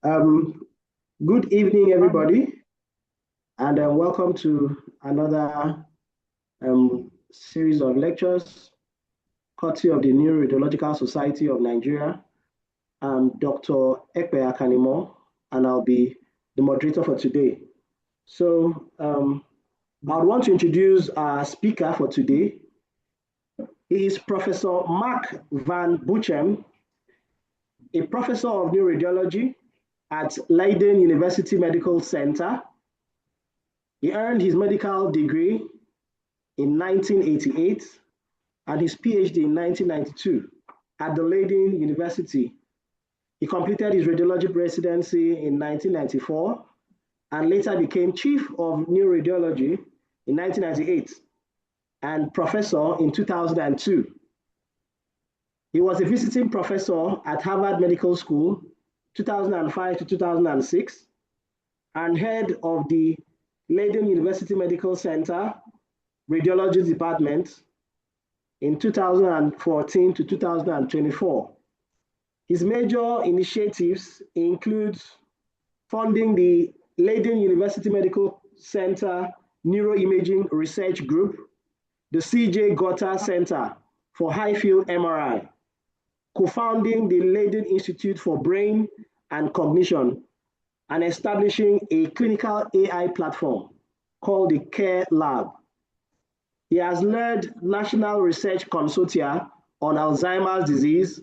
Um, Good evening, everybody, and welcome to another series of lectures, courtesy of the Neuroradiological Society of Nigeria. I'm Dr. Ekpe Akanimo, and I'll be the moderator for today. So I want to introduce our speaker for today. He is Professor Mark van Buchem, a professor of neuroradiology at Leiden University Medical Center. He earned his medical degree in 1988 and his PhD in 1992 at the Leiden University. He completed his radiology residency in 1994 and later became chief of neuroradiology in 1998 and professor in 2002. He was a visiting professor at Harvard Medical School 2005 to 2006 and head of the Leiden University Medical Center Radiology Department in 2014 to 2024. His major initiatives include funding the Leiden University Medical Center Neuroimaging Research Group, the CJ Gotter Center for High-Field MRI, co-founding the Leiden Institute for Brain and Cognition, and establishing a clinical AI platform called the CARE Lab. He has led national research consortia on Alzheimer's disease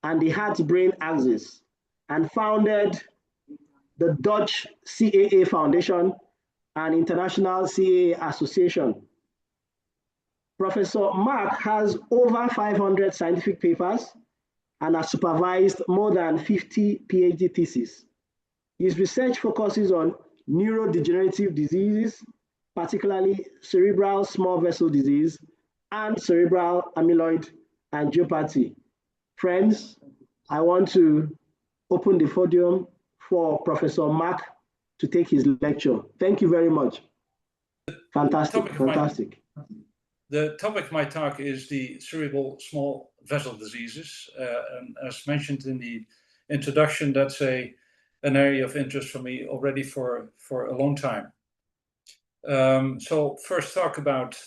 and the heart-brain axis, and founded the Dutch CAA Foundation and International CAA Association. Professor Mark has over 500 scientific papers and has supervised more than 50 PhD theses. His research focuses on neurodegenerative diseases, particularly cerebral small vessel disease and cerebral amyloid angiopathy. Friends, I want to open the podium for Professor Mark to take his lecture. Thank you very much. Fantastic, fantastic. The topic of my talk is the cerebral small vessel diseases. And as mentioned in the introduction, that's an area of interest for me already for a long time. So first talk about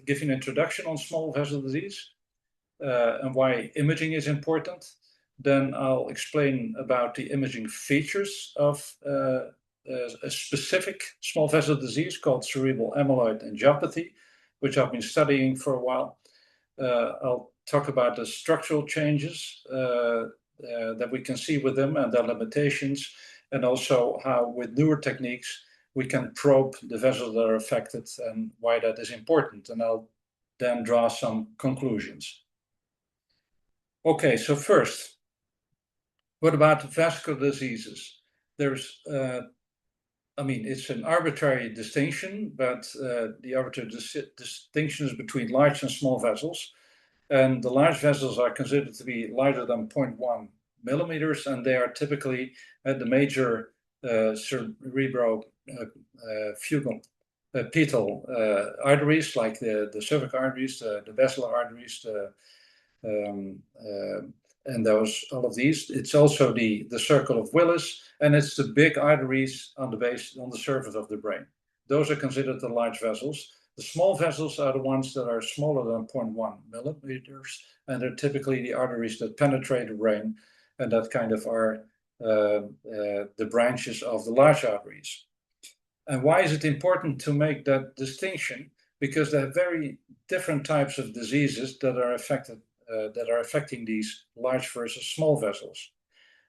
give an introduction on small vessel disease and why imaging is important. Then I'll explain about the imaging features of a specific small vessel disease called cerebral amyloid angiopathy, which I've been studying for a while. I'll talk about the structural changes that we can see with them and their limitations, and also how with newer techniques we can probe the vessels that are affected and why that is important. And I'll then draw some conclusions. Okay, so first, what about vascular diseases? There's it's an arbitrary distinction, but the arbitrary distinction is between large and small vessels. And the large vessels are considered to be larger than 0.1 millimeters, and they are typically at the major cerebral pedal arteries, like the cervical arteries, the basilar arteries, and all of these. It's also the circle of Willis, and it's the big arteries on the surface of the brain. Those are considered the large vessels. The small vessels are the ones that are smaller than 0.1 millimeters, and they're typically the arteries that penetrate the brain, and that kind of are the branches of the large arteries. And why is it important to make that distinction? Because there are very different types of diseases that are affecting these large versus small vessels.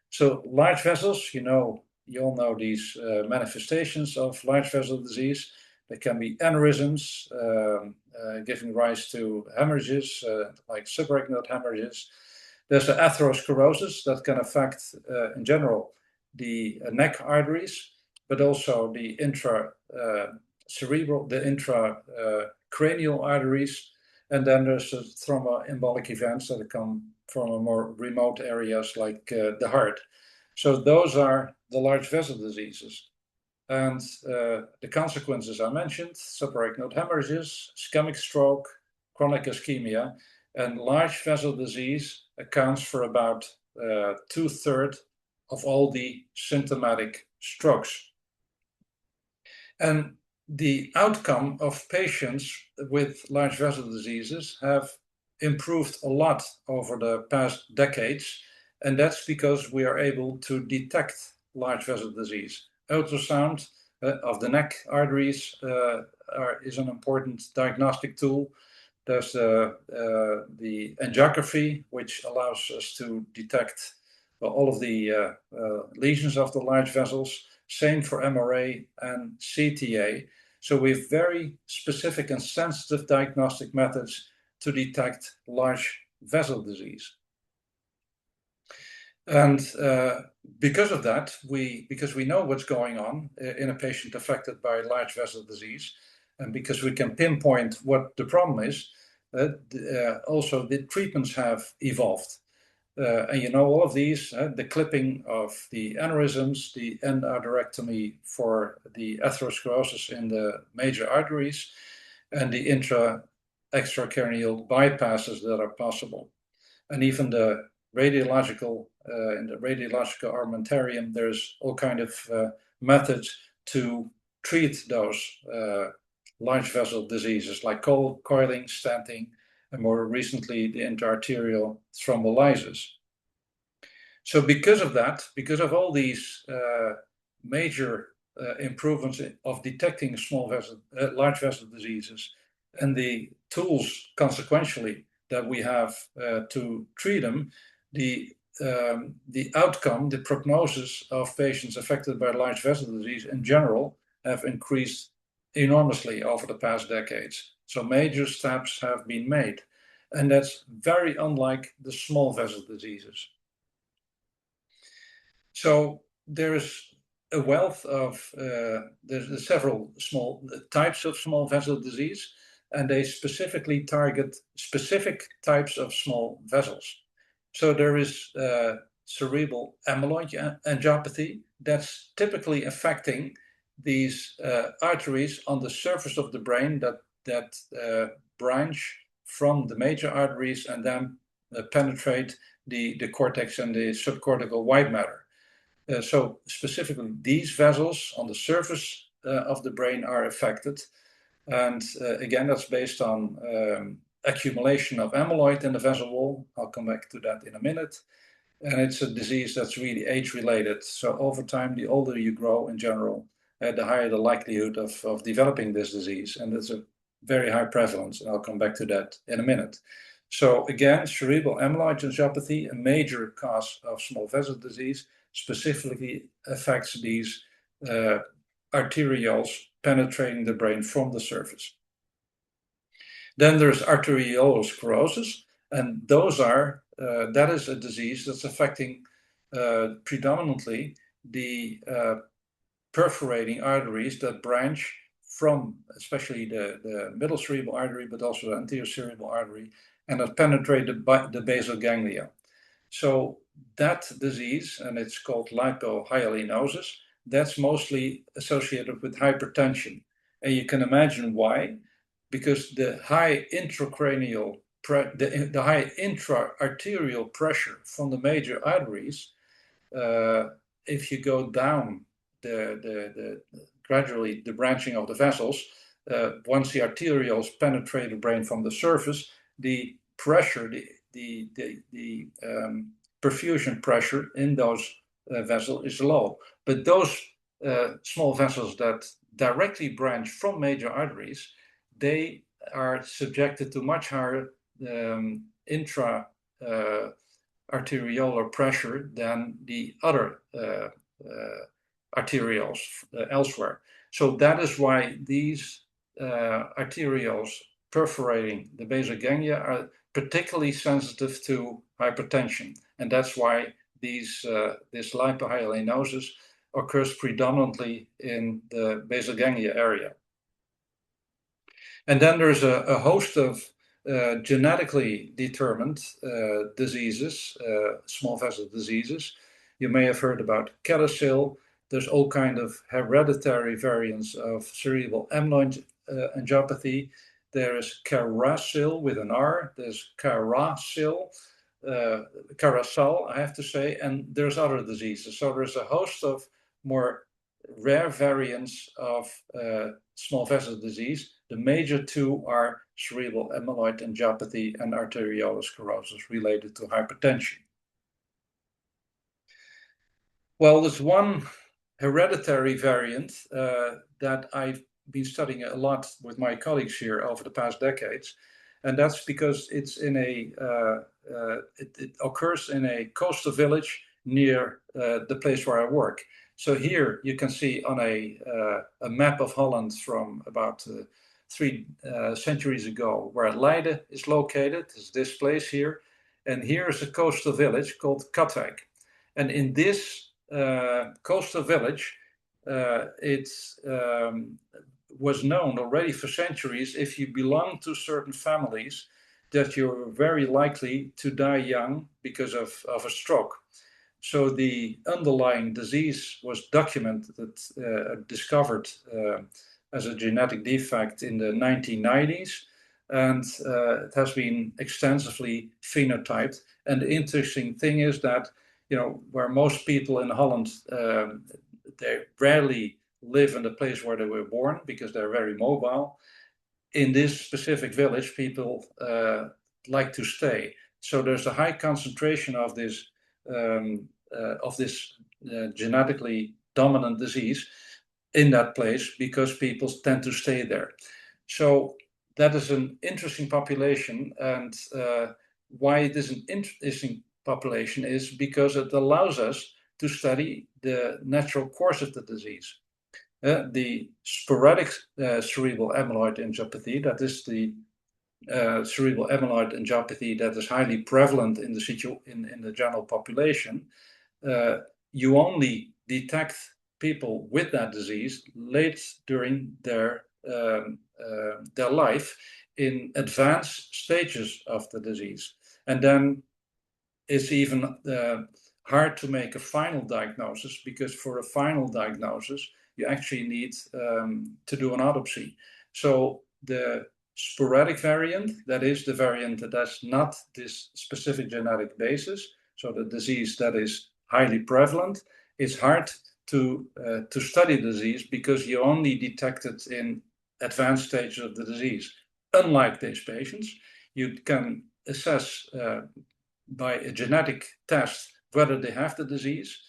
So large vessels, you all know these manifestations of large vessel disease. There can be aneurysms, giving rise to hemorrhages, like subarachnoid hemorrhages. There's the atherosclerosis that can affect, in general, the neck arteries, but also the intracerebral, the intracranial arteries. And then there's thromboembolic events that come from more remote areas like the heart. So those are the large vessel diseases. And the consequences I mentioned: subarachnoid hemorrhages, ischemic stroke, chronic ischemia, and large vessel disease accounts for about 2/3 of all the symptomatic strokes. And the outcome of patients with large vessel diseases have improved a lot over the past decades, and that's because we are able to detect large vessel disease. Ultrasound of the neck arteries is an important diagnostic tool. There's the angiography, which allows us to detect all of the lesions of the large vessels. Same for MRA and CTA. So we have very specific and sensitive diagnostic methods to detect large vessel disease. And because of that, because we know what's going on in a patient affected by large vessel disease, and because we can pinpoint what the problem is, also the treatments have evolved. And you know all of these, the clipping of the aneurysms, the endarterectomy for the atherosclerosis in the major arteries, and the extracranial bypasses that are possible. And even the radiological, in the radiological armamentarium, there's all kind of methods to treat those large vessel diseases like coiling, stenting, and more recently, the intraarterial thrombolysis. So because of that, because of all these major improvements of detecting large vessel diseases, and the tools consequentially that we have to treat them, the outcome, the prognosis of patients affected by large vessel disease in general have increased enormously over the past decades. So major steps have been made, and that's very unlike the small vessel diseases. So there's a wealth of, there's several small types of small vessel disease, and they specifically target specific types of small vessels. So there is cerebral amyloid angiopathy that's typically affecting these arteries on the surface of the brain that branch from the major arteries and then penetrate the cortex and the subcortical white matter. So specifically, these vessels on the surface of the brain are affected. And again, that's based on accumulation of amyloid in the vessel wall. I'll come back to that in a minute. And it's a disease that's really age-related. So over time, the older you grow in general, the higher the likelihood of developing this disease. And it's a very high prevalence. And I'll come back to that in a minute. So again, cerebral amyloid angiopathy, a major cause of small vessel disease, specifically affects these arterioles penetrating the brain from the surface. Then there's arteriolosclerosis, and that is a disease that's affecting predominantly the perforating arteries that branch from especially the middle cerebral artery, but also the anterior cerebral artery, and that penetrate the basal ganglia. So that disease, and it's called lipohyalinosis, that's mostly associated with hypertension. And you can imagine why, because the high intracranial, the high intra-arterial pressure from the major arteries, if you go down gradually the branching of the vessels, once the arterioles penetrate the brain from the surface, the pressure, the perfusion pressure in those vessels is low. But those small vessels that directly branch from major arteries, they are subjected to much higher intra-arteriolar pressure than the other arterioles elsewhere. So that is why these arterioles perforating the basal ganglia are particularly sensitive to hypertension. And that's why this lipohyalinosis occurs predominantly in the basal ganglia area. And then there's a host of genetically determined diseases, small vessel diseases. You may have heard about CADASIL. There's all kind of hereditary variants of cerebral amyloid angiopathy. There is CARASIL with an R. There's CARASIL. carousel, I have to say, and there's other diseases. So there's a host of more rare variants of small vessel disease. The major two are cerebral amyloid angiopathy and arteriolosclerosis related to hypertension. Well, there's one hereditary variant that I've been studying a lot with my colleagues here over the past decades, and that's because it's in it occurs in a coastal village near the place where I work. So here you can see on a map of Holland from about 3 centuries ago where Leiden is located. It's this place here, and here is a coastal village called Katwijk, and in this coastal village, it was known already for centuries, if you belong to certain families, that you're very likely to die young because of a stroke. So the underlying disease was documented, discovered as a genetic defect in the 1990s, and it has been extensively phenotyped. And the interesting thing is that, you know, where most people in Holland, they rarely live in the place where they were born because they're very mobile. In this specific village, people like to stay. So there's a high concentration of this genetically dominant disease in that place because people tend to stay there. So that is an interesting population, and why it is an interesting population is because it allows us to study the natural course of the disease. The sporadic cerebral amyloid angiopathy, that is the cerebral amyloid angiopathy that is highly prevalent in the general population. You only detect people with that disease late during their life in advanced stages of the disease. And then it's even hard to make a final diagnosis, because for a final diagnosis, you actually need to do an autopsy. So the sporadic variant, that is the variant that has not this specific genetic basis, so the disease that is highly prevalent, is hard to study the disease because you only detect it in advanced stages of the disease. Unlike these patients, you can assess by a genetic test whether they have the disease.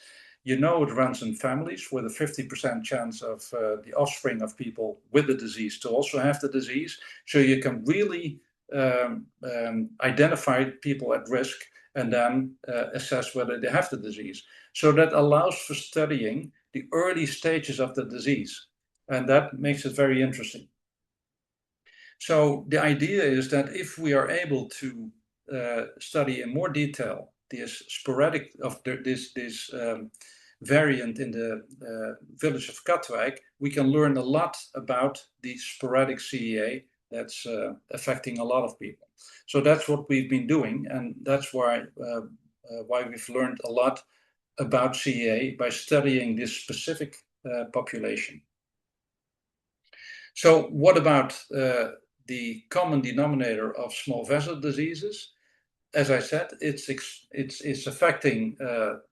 You know it runs in families with a 50% chance of the offspring of people with the disease to also have the disease. So you can really identify people at risk and then assess whether they have the disease. So that allows for studying the early stages of the disease. And that makes it very interesting. So the idea is that if we are able to study in more detail this sporadic of this variant in the village of Katwijk, we can learn a lot about the sporadic CEA that's affecting a lot of people. So that's what we've been doing, and that's why we've learned a lot about CEA by studying this specific population. So what about the common denominator of small vessel diseases? As I said, it's affecting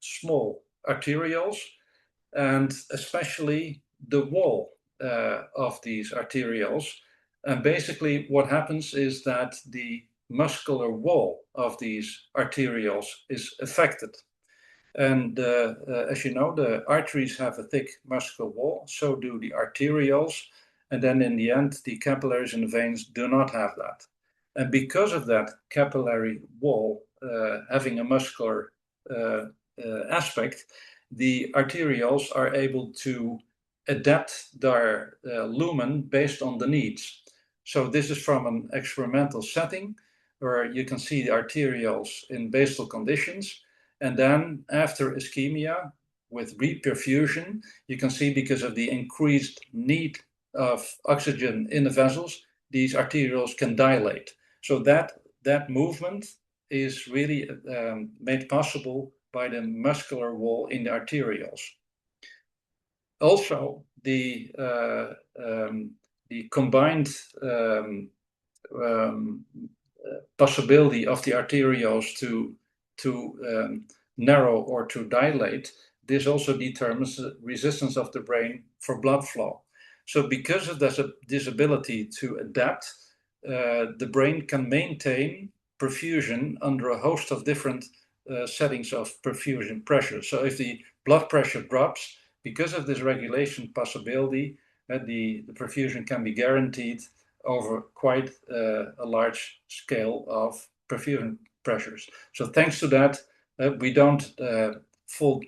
small arterioles, and especially the wall of these arterioles. And basically what happens is that the muscular wall of these arterioles is affected. And as you know, the arteries have a thick muscular wall, so do the arterioles. And then in the end, the capillaries and the veins do not have that. And because of that capillary wall having a muscular aspect, the arterioles are able to adapt their lumen based on the needs. So this is from an experimental setting where you can see the arterioles in basal conditions. And then after ischemia with reperfusion, you can see, because of the increased need of oxygen in the vessels, these arterioles can dilate. So that movement is really made possible by the muscular wall in the arterioles. Also, the combined possibility of the arterioles to to narrow or to dilate, this also determines the resistance of the brain for blood flow. So because of this ability to adapt, the brain can maintain perfusion under a host of different settings of perfusion pressure. So if the blood pressure drops, because of this regulation possibility, the perfusion can be guaranteed over quite a large scale of perfusion pressures. So thanks to that, we don't fall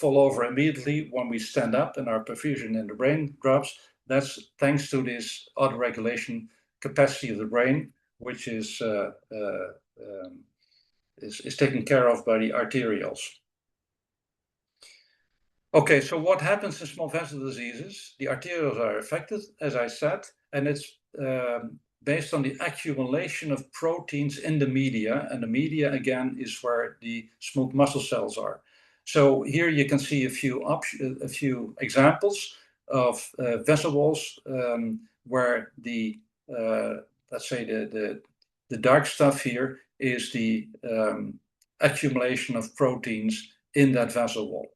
over immediately when we stand up and our perfusion in the brain drops. That's thanks to this auto-regulation capacity of the brain, which is taken care of by the arterioles. Okay, so what happens in small vessel diseases? The arterioles are affected, as I said, and it's based on the accumulation of proteins in the media, and the media again is where the smooth muscle cells are. So here you can see a few examples of vessel walls where the let's say the dark stuff here is the accumulation of proteins in that vessel wall.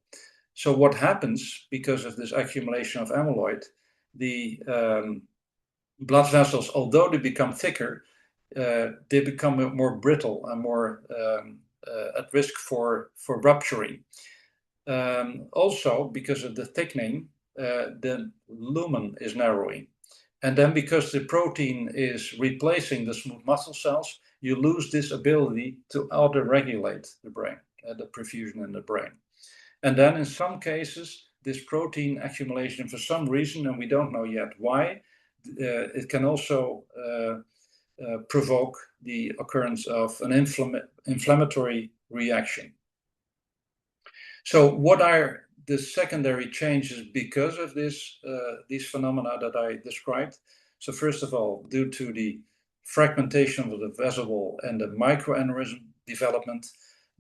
So what happens because of this accumulation of amyloid? The blood vessels, although they become thicker, they become more brittle and more at risk for rupturing. Also, because of the thickening, the lumen is narrowing. And then because the protein is replacing the smooth muscle cells, you lose this ability to auto-regulate the brain, the perfusion in the brain. And then in some cases, this protein accumulation, for some reason, and we don't know yet why, it can also provoke the occurrence of an inflammatory reaction. So what are the secondary changes because of these phenomena that I described? So first of all, due to the fragmentation of the vessel wall and the microaneurysm development,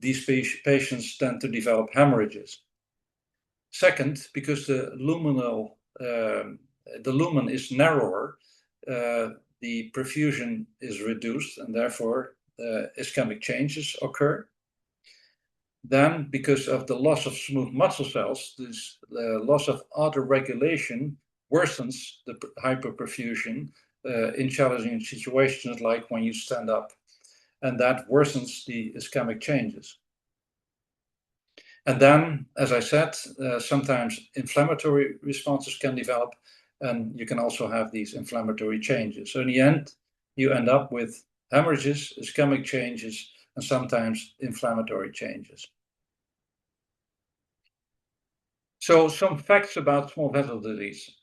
these patients tend to develop hemorrhages. Second, because the lumen is narrower, the perfusion is reduced and therefore ischemic changes occur. Then, because of the loss of smooth muscle cells, this loss of auto-regulation worsens the hyperperfusion in challenging situations like when you stand up, and that worsens the ischemic changes. And then, as I said, sometimes inflammatory responses can develop, and you can also have these inflammatory changes. So in the end, you end up with hemorrhages, ischemic changes, and sometimes inflammatory changes. So some facts about small vessel disease.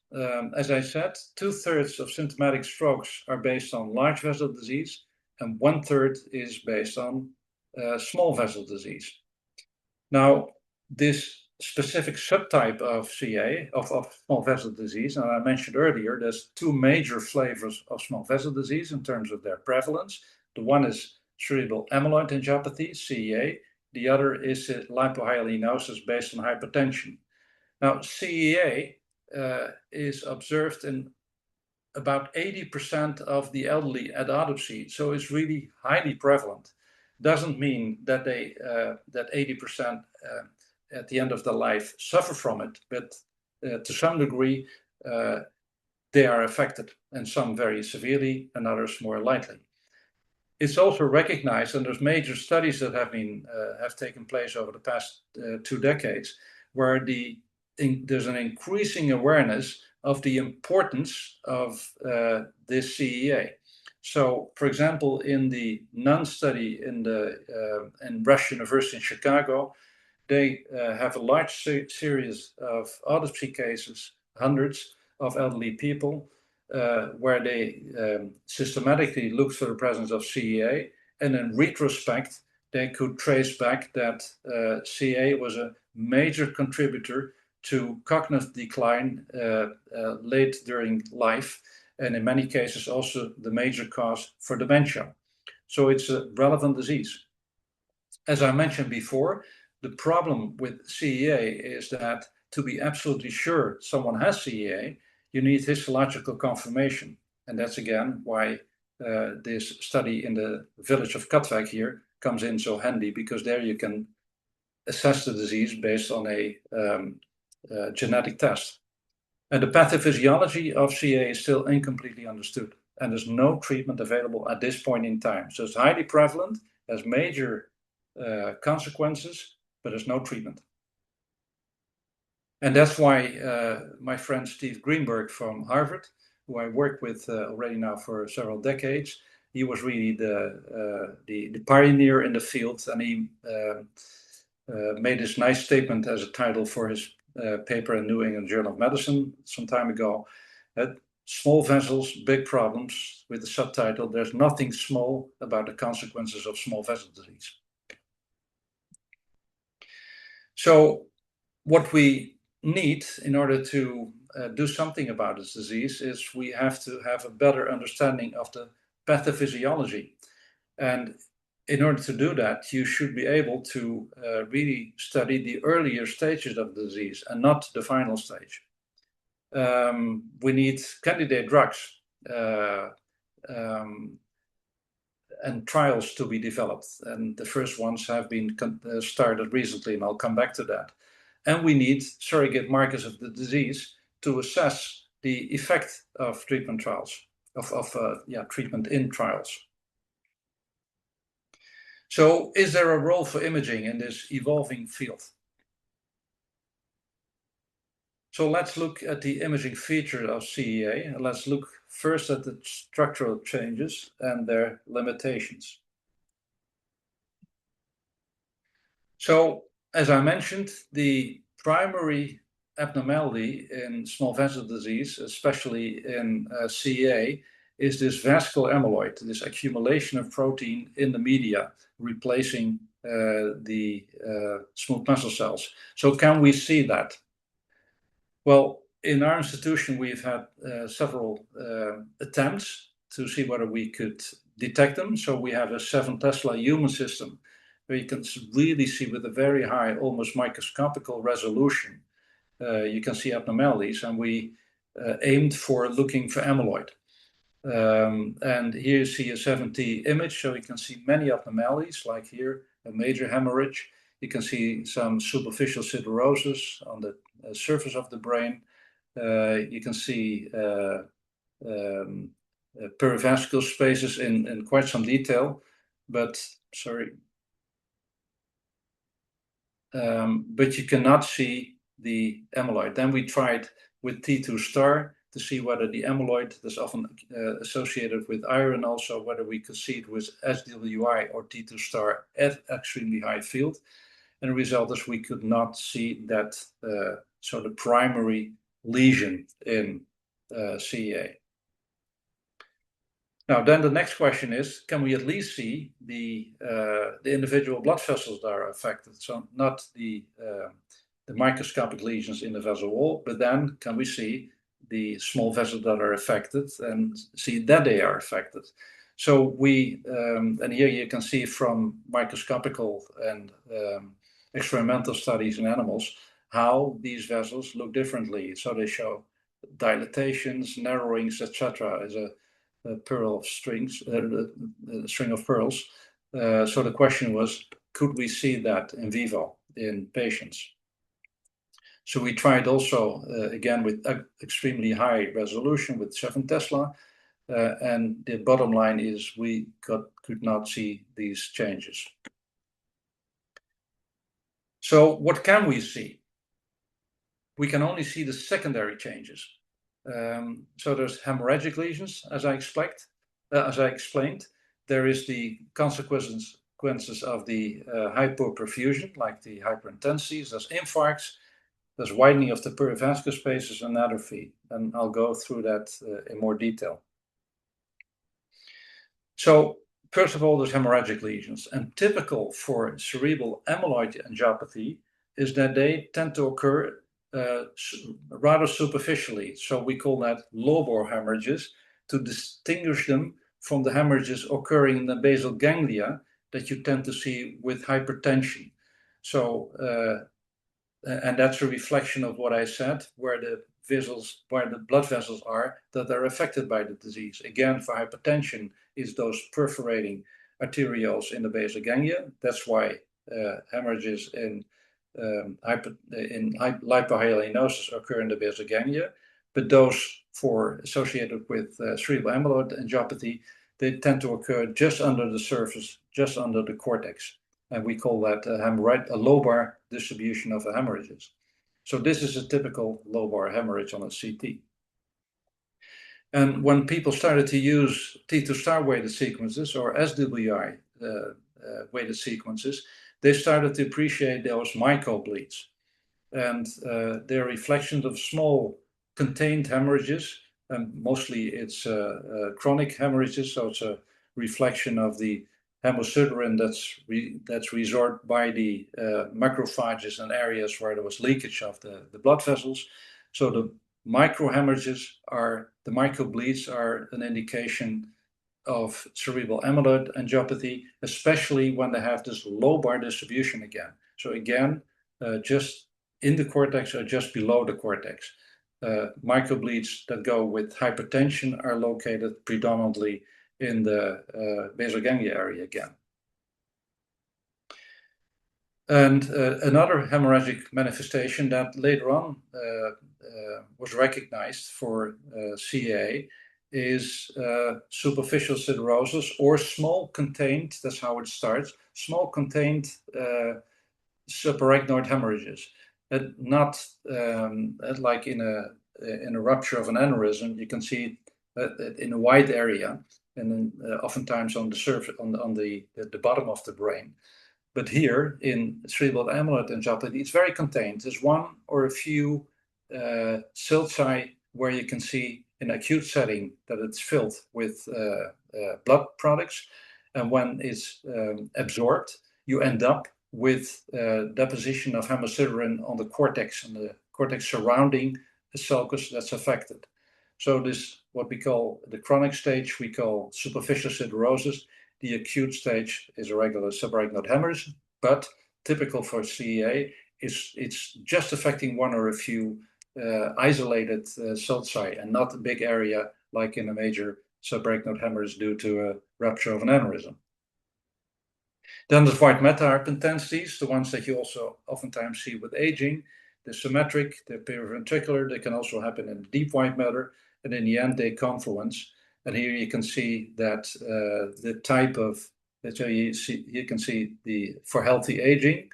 As I said, 2/3 of symptomatic strokes are based on large vessel disease, and 1/3 is based on small vessel disease. Now, this specific subtype of CA, of small vessel disease, and I mentioned earlier, there's two major flavors of small vessel disease in terms of their prevalence. The one is cerebral amyloid angiopathy, CEA. The other is lipohyalinosis based on hypertension. Now, CEA is observed in about 80% of the elderly at autopsy, so it's really highly prevalent. Doesn't mean that that 80% at the end of their life suffer from it, but to some degree they are affected, and some very severely and others more lightly. It's also recognized, and there's major studies that have taken place over the past 2 decades, where there's an increasing awareness of the importance of this CEA. So, for example, in the NUN study in Rush University in Chicago, they have a large series of autopsy cases, hundreds of elderly people, where they systematically looked for the presence of CEA, and in retrospect, they could trace back that CEA was a major contributor to cognitive decline late during life, and in many cases also the major cause for dementia. So it's a relevant disease. As I mentioned before, the problem with CEA is that to be absolutely sure someone has CEA, you need histological confirmation. And that's again why this study in the village of Katwijk here comes in so handy, because there you can assess the disease based on a genetic test. And the pathophysiology of CA is still incompletely understood, and there's no treatment available at this point in time. So it's highly prevalent, has major consequences, but there's no treatment. And that's why my friend Steve Greenberg from Harvard, who I work with already now for several decades, he was really the pioneer in the field, and he made this nice statement as a title for his paper in New England Journal of Medicine some time ago. Small vessels, big problems, with the subtitle, "There's nothing small about the consequences of small vessel disease." So what we need in order to do something about this disease is we have to have a better understanding of the pathophysiology. And in order to do that, you should be able to really study the earlier stages of the disease and not the final stage. We need candidate drugs and trials to be developed. And the first ones have been started recently, and I'll come back to that. And we need surrogate markers of the disease to assess the effect of treatment trials, treatment in trials. So is there a role for imaging in this evolving field? So let's look at the imaging feature of CEA, and let's look first at the structural changes and their limitations. So, as I mentioned, the primary abnormality in small vessel disease, especially in CEA, is this vascular amyloid, this accumulation of protein in the media, replacing the smooth muscle cells. So can we see that? Well, in our institution, we've had several attempts to see whether we could detect them. So we have a 7 Tesla human system where you can really see with a very high, almost microscopical resolution, you can see abnormalities, and we aimed for looking for amyloid. And here you see a 7T image, so you can see many abnormalities, like here, a major hemorrhage. You can see some superficial siderosis on the surface of the brain. You can see perivascular spaces in quite some detail, but you cannot see the amyloid. Then we tried with T2 star to see whether the amyloid that's often associated with iron, also whether we could see it with SWI or T2 star at extremely high field. And the result is we could not see that sort of primary lesion in CEA. Now, then the next question is, can we at least see the individual blood vessels that are affected? So not the microscopic lesions in the vessel wall, but then can we see the small vessels that are affected and see that they are affected? So we, and here you can see from microscopical and experimental studies in animals how these vessels look differently. So they show dilatations, narrowings, etc. as a pearl of strings, a string of pearls. So the question was, could we see that in vivo in patients? So we tried also, again, with extremely high resolution with 7 Tesla, and the bottom line is we could not see these changes. So what can we see? We can only see the secondary changes. So there's hemorrhagic lesions, as I explained. There is the consequences of the hypoperfusion, like the hyperintensities. There's infarcts. There's widening of the perivascular spaces and atrophy, and I'll go through that in more detail. So first of all, there's hemorrhagic lesions, and typical for cerebral amyloid angiopathy is that they tend to occur rather superficially. So we call that lobar hemorrhages to distinguish them from the hemorrhages occurring in the basal ganglia that you tend to see with hypertension. So, and that's a reflection of what I said, where the blood vessels are that are affected by the disease. Again, for hypertension is those perforating arterioles in the basal ganglia. That's why hemorrhages in lipohyalinosis occur in the basal ganglia. But those associated with cerebral amyloid angiopathy, they tend to occur just under the surface, just under the cortex. And we call that a lobar distribution of hemorrhages. So this is a typical lobar hemorrhage on a CT. And when people started to use T2 star weighted sequences or SWI weighted sequences, they started to appreciate those microbleeds. And they're reflections of small contained hemorrhages, and mostly it's chronic hemorrhages, so it's a reflection of the hemosiderin that's resorbed by the macrophages in areas where there was leakage of the blood vessels. So the microhemorrhages the microbleeds are an indication of cerebral amyloid angiopathy, especially when they have this lobar distribution again. So again, just in the cortex or just below the cortex. Microbleeds that go with hypertension are located predominantly in the basal ganglia area again. And another hemorrhagic manifestation that later on was recognized for CAA is superficial siderosis or small contained, that's how it starts, small contained subarachnoid hemorrhages. Not like in a rupture of an aneurysm, you can see in a wide area, and then oftentimes on the surface, on the bottom of the brain. But here in cerebral amyloid angiopathy, it's very contained. There's one or a few silci where you can see in acute setting that it's filled with blood products, and when it's absorbed, you end up with deposition of hemosiderin on the cortex and the cortex surrounding the sulcus that's affected. So this, what we call the chronic stage, we call superficial siderosis. The acute stage is a regular subarachnoid hemorrhage, but typical for CEA is it's just affecting one or a few isolated sulci and not a big area like in a major subarachnoid hemorrhage due to a rupture of an aneurysm. Then the white matter hypertensities, the ones that you also oftentimes see with aging, the symmetric, the periventricular, they can also happen in deep white matter, and in the end they confluence. And here you can see that the type of, so you can see for healthy aging,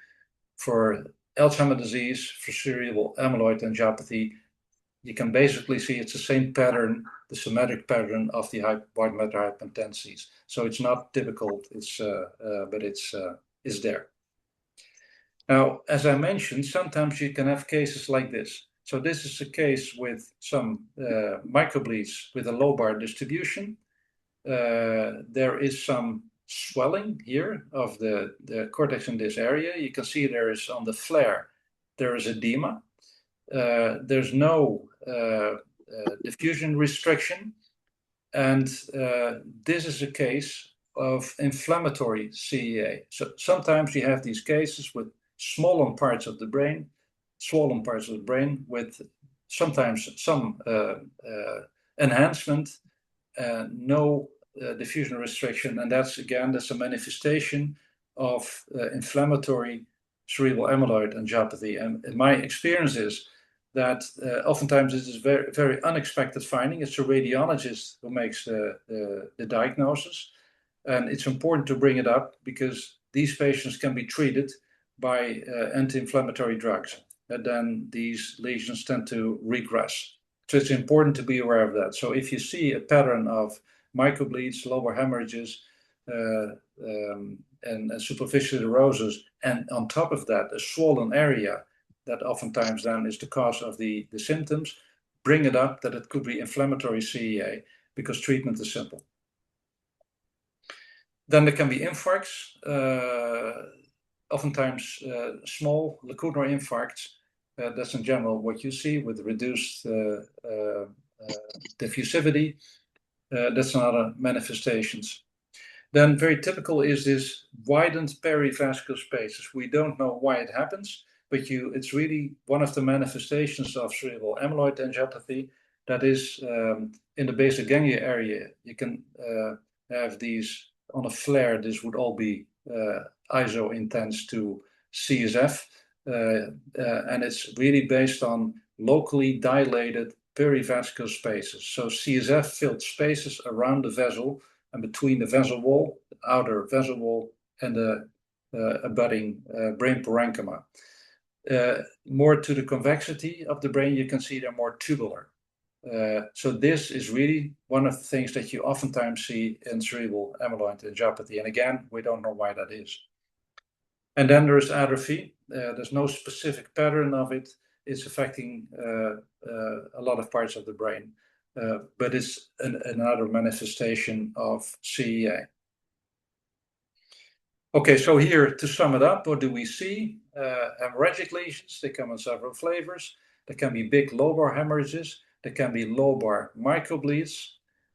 for Alzheimer's disease, for cerebral amyloid angiopathy, you can basically see it's the same pattern, the symmetric pattern of the white matter hypertensities. So it's not typical, but it's there. Now, as I mentioned, sometimes you can have cases like this. So this is a case with some microbleeds with a lobar distribution. There is some swelling here of the cortex in this area. You can see there is on the flare, there is edema. There's no diffusion restriction. And this is a case of inflammatory CEA. So sometimes you have these cases with swollen parts of the brain with sometimes some enhancement, no diffusion restriction. And that's a manifestation of inflammatory cerebral amyloid angiopathy. And my experience is that oftentimes this is very, very unexpected finding. It's a radiologist who makes the diagnosis. And it's important to bring it up because these patients can be treated by anti-inflammatory drugs. And then these lesions tend to regress. So it's important to be aware of that. So if you see a pattern of microbleeds, lobar hemorrhages, and superficial siderosis, and on top of that, a swollen area, that oftentimes then is the cause of the symptoms, bring it up that it could be inflammatory CEA because treatment is simple. Then there can be infarcts, oftentimes small lacunar infarcts. That's in general what you see with reduced diffusivity. That's another manifestations. Then very typical is this widened perivascular spaces. We don't know why it happens, but it's really one of the manifestations of cerebral amyloid angiopathy that is in the basal ganglia area. You can have these on a flare, this would all be iso-intense to CSF, and it's really based on locally dilated perivascular spaces. So CSF-filled spaces around the vessel and between the vessel wall, the outer vessel wall, and the abutting brain parenchyma. More to the convexity of the brain, you can see they're more tubular. So this is really one of the things that you oftentimes see in cerebral amyloid angiopathy. And again, we don't know why that is. And then there's atrophy. There's no specific pattern of it. It's affecting a lot of parts of the brain, but it's another manifestation of CEA. Okay, so here to sum it up, what do we see? Hemorrhagic lesions, they come in several flavors. There can be big lobar hemorrhages. There can be lobar microbleeds.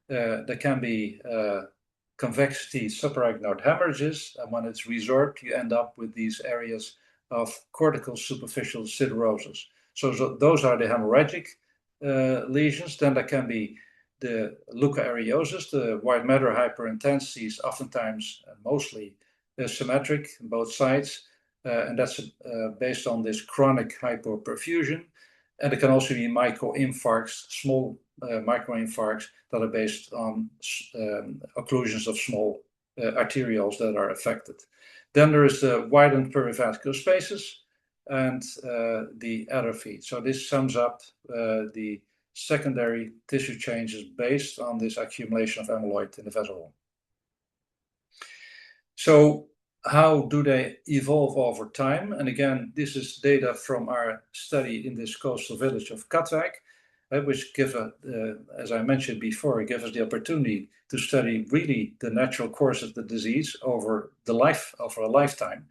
There can be convexity subarachnoid hemorrhages. And when it's resorbed, you end up with these areas of cortical superficial siderosis. So those are the hemorrhagic lesions. Then there can be the leukoareosis, the white matter hyperintensities, oftentimes and mostly symmetric on both sides, and that's based on this chronic hypoperfusion. And it can also be microinfarcts, small microinfarcts that are based on occlusions of small arterioles that are affected. Then there is the widened perivascular spaces and the atrophy. So this sums up the secondary tissue changes based on this accumulation of amyloid in the vessel wall. So how do they evolve over time? And again, this is data from our study in this coastal village of Katwijk, which gives, as I mentioned before, gives us the opportunity to study really the natural course of the disease over a lifetime.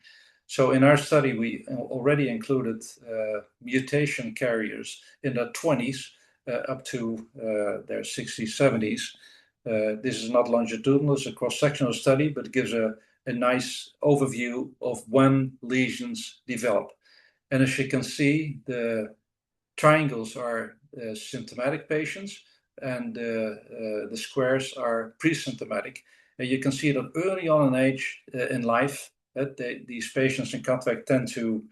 So in our study, we already included mutation carriers in their 20s up to their 60s, 70s. This is not longitudinal, it's a cross-sectional study, but it gives a nice overview of when lesions develop. And as you can see, the triangles are symptomatic patients and the squares are pre-symptomatic. And you can see that early on in age in life, these patients in Katwijk tend to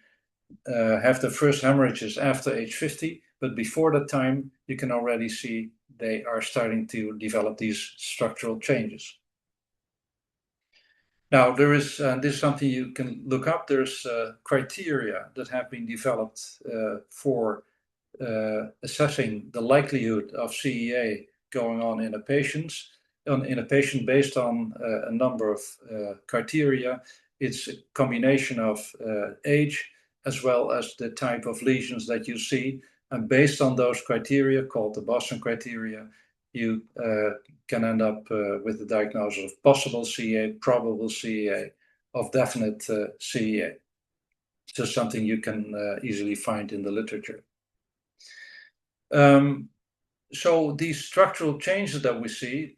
have the first hemorrhages after age 50, but before that time, you can already see they are starting to develop these structural changes. Now, there is, this is something you can look up, there's criteria that have been developed for assessing the likelihood of CEA going on in a patient based on a number of criteria. It's a combination of age as well as the type of lesions that you see. And based on those criteria, called the Boston criteria, you can end up with the diagnosis of possible CEA, probable CEA, of definite CEA. So something you can easily find in the literature. So these structural changes that we see,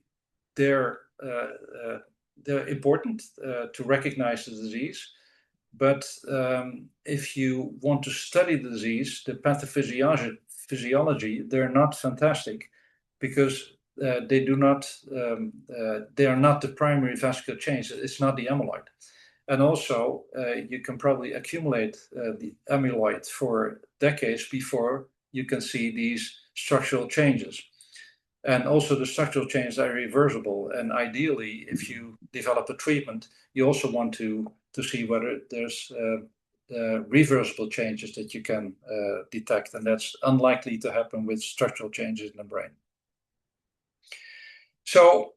they're important to recognize the disease. But if you want to study the disease, the pathophysiology, they're not fantastic, because they are not the primary vascular change. It's not the amyloid. And also, you can probably accumulate the amyloid for decades before you can see these structural changes. And also the structural changes are reversible. And ideally, if you develop a treatment, you also want to see whether there's reversible changes that you can detect. And that's unlikely to happen with structural changes in the brain. So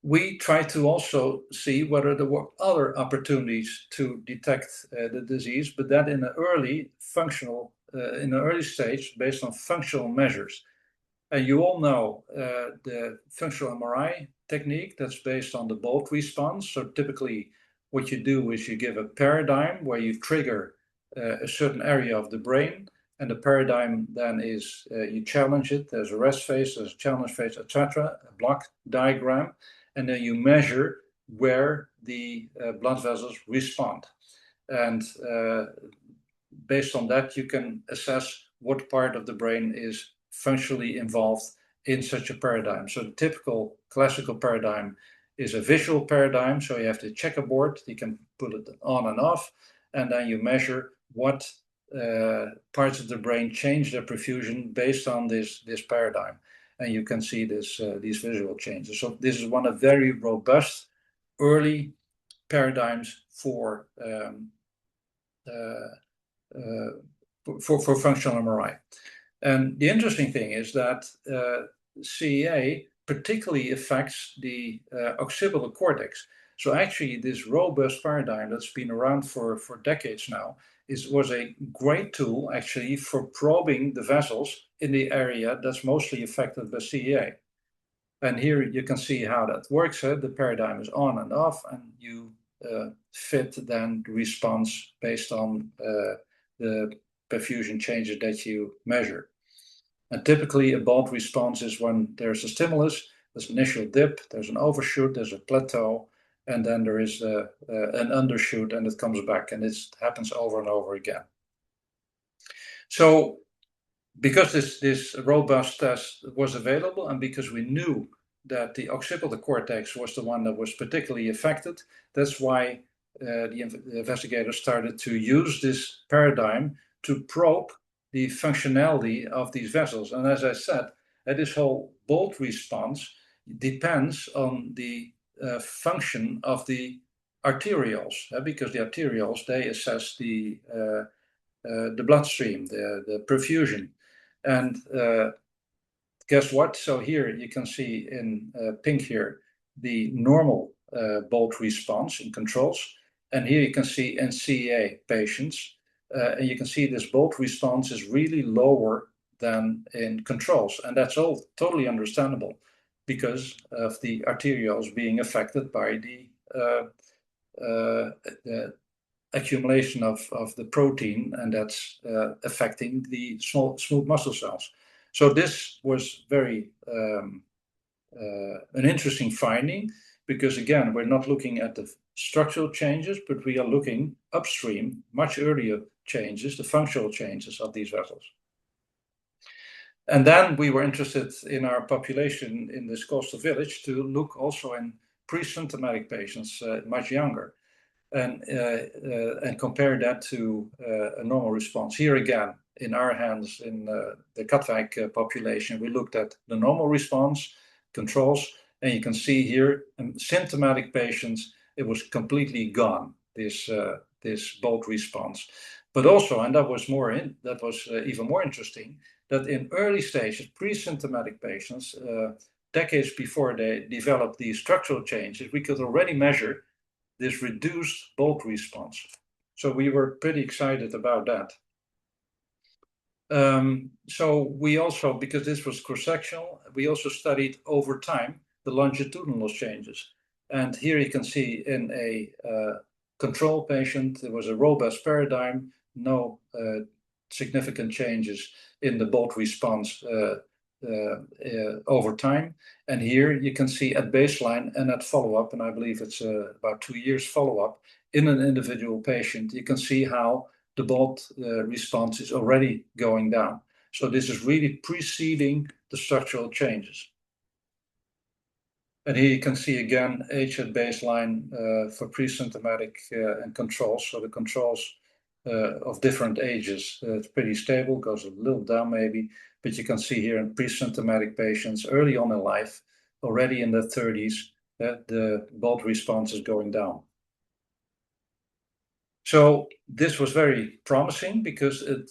we try to also see whether there were other opportunities to detect the disease, but that in an early stage based on functional measures. And you all know the functional MRI technique that's based on the bulk response. So typically what you do is you give a paradigm where you trigger a certain area of the brain, and the paradigm then is you challenge it. There's a rest phase, there's a challenge phase, etc., a block diagram, and then you measure where the blood vessels respond. And based on that, you can assess what part of the brain is functionally involved in such a paradigm. So the typical classical paradigm is a visual paradigm. So you have the checkerboard, you can put it on and off, and then you measure what parts of the brain change their perfusion based on this paradigm. And you can see these visual changes. So this is one of very robust early paradigms for functional MRI. And the interesting thing is that CEA particularly affects the occipital cortex. So actually, this robust paradigm that's been around for decades now was a great tool actually for probing the vessels in the area that's mostly affected by CEA. And here you can see how that works. The paradigm is on and off, and you fit then the response based on the perfusion changes that you measure. And typically a bolt response is when there's a stimulus, there's an initial dip, there's an overshoot, there's a plateau, and then there is an undershoot, and it comes back, and it happens over and over again. So because this robust test was available, and because we knew that the occipital cortex was the one that was particularly affected, that's why the investigators started to use this paradigm to probe the functionality of these vessels. And as I said, this whole bolt response depends on the function of the arterioles, because the arterioles, they assess the bloodstream, the perfusion. And guess what? So here you can see in pink here the normal bolt response in controls. And here you can see in CEA patients. And you can see this bolt response is really lower than in controls. And that's all totally understandable because of the arterioles being affected by the accumulation of the protein, and that's affecting the smooth muscle cells. So this was very an interesting finding because, again, we're not looking at the structural changes, but we are looking upstream, much earlier changes, the functional changes of these vessels. And then we were interested in our population in this coastal village to look also in pre-symptomatic patients, much younger, and compare that to a normal response. Here again, in our hands, in the Katwijk population, we looked at the normal response, controls, and you can see here in symptomatic patients, it was completely gone, this bolt response. But also, and that was even more interesting, that in early stages, pre-symptomatic patients, decades before they developed these structural changes, we could already measure this reduced bolt response. So we were pretty excited about that. So we also, because this was cross-sectional, we also studied over time the longitudinal changes. And here you can see in a control patient, there was a robust paradigm, no significant changes in the bolt response over time. And here you can see at baseline and at follow-up, and I believe it's about 2 years follow-up in an individual patient, you can see how the bolt response is already going down. So this is really preceding the structural changes. And here you can see again age at baseline for pre-symptomatic and controls. So the controls of different ages, it's pretty stable, goes a little down maybe, but you can see here in pre-symptomatic patients early on in life, already in their 30s, the bolt response is going down. So this was very promising because it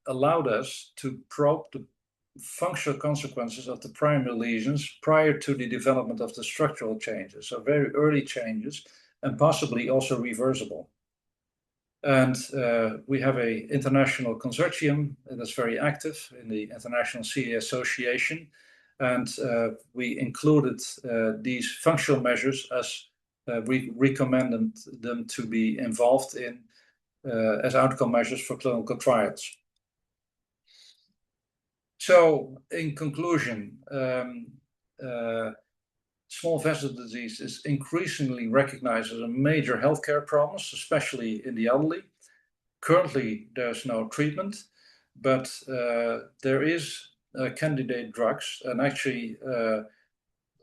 allowed us to probe the functional consequences of the primary lesions prior to the development of the structural changes, so very early changes and possibly also reversible. And we have an international consortium that's very active in the International CEA Association, and we included these functional measures as we recommended them to be involved in as outcome measures for clinical trials. So, in conclusion, small vessel disease is increasingly recognized as a major healthcare problem, especially in the elderly. Currently, there's no treatment, but there is candidate drugs, and actually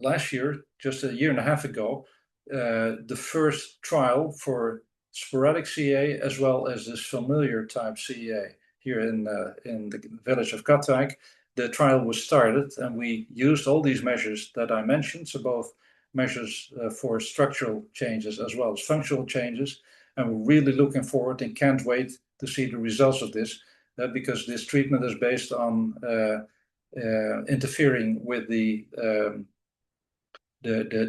last year, just a year and a half ago, the first trial for sporadic CA as well as this familiar type CA here in the village of Katwijk. The trial was started, and we used all these measures that I mentioned, so both measures for structural changes as well as functional changes, and we're really looking forward and can't wait to see the results of this, because this treatment is based on interfering with the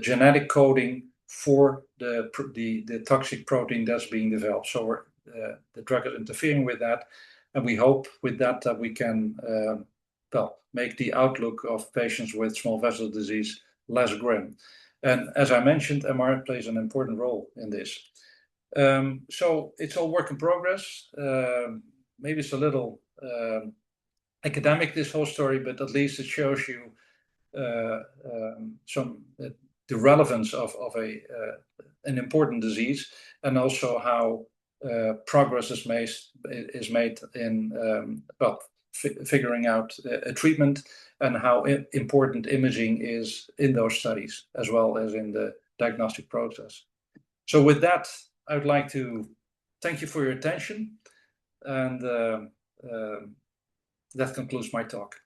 genetic coding for the toxic protein that's being developed. So the drug is interfering with that, and we hope with that that we can make the outlook of patients with small vessel disease less grim. And as I mentioned, MR plays an important role in this. So it's all work in progress. Maybe it's a little academic, this whole story, but at least it shows you the relevance of an important disease, and also how progress is made in figuring out a treatment, and how important imaging is in those studies as well as in the diagnostic process. So with that, I would like to thank you for your attention, and that concludes my talk.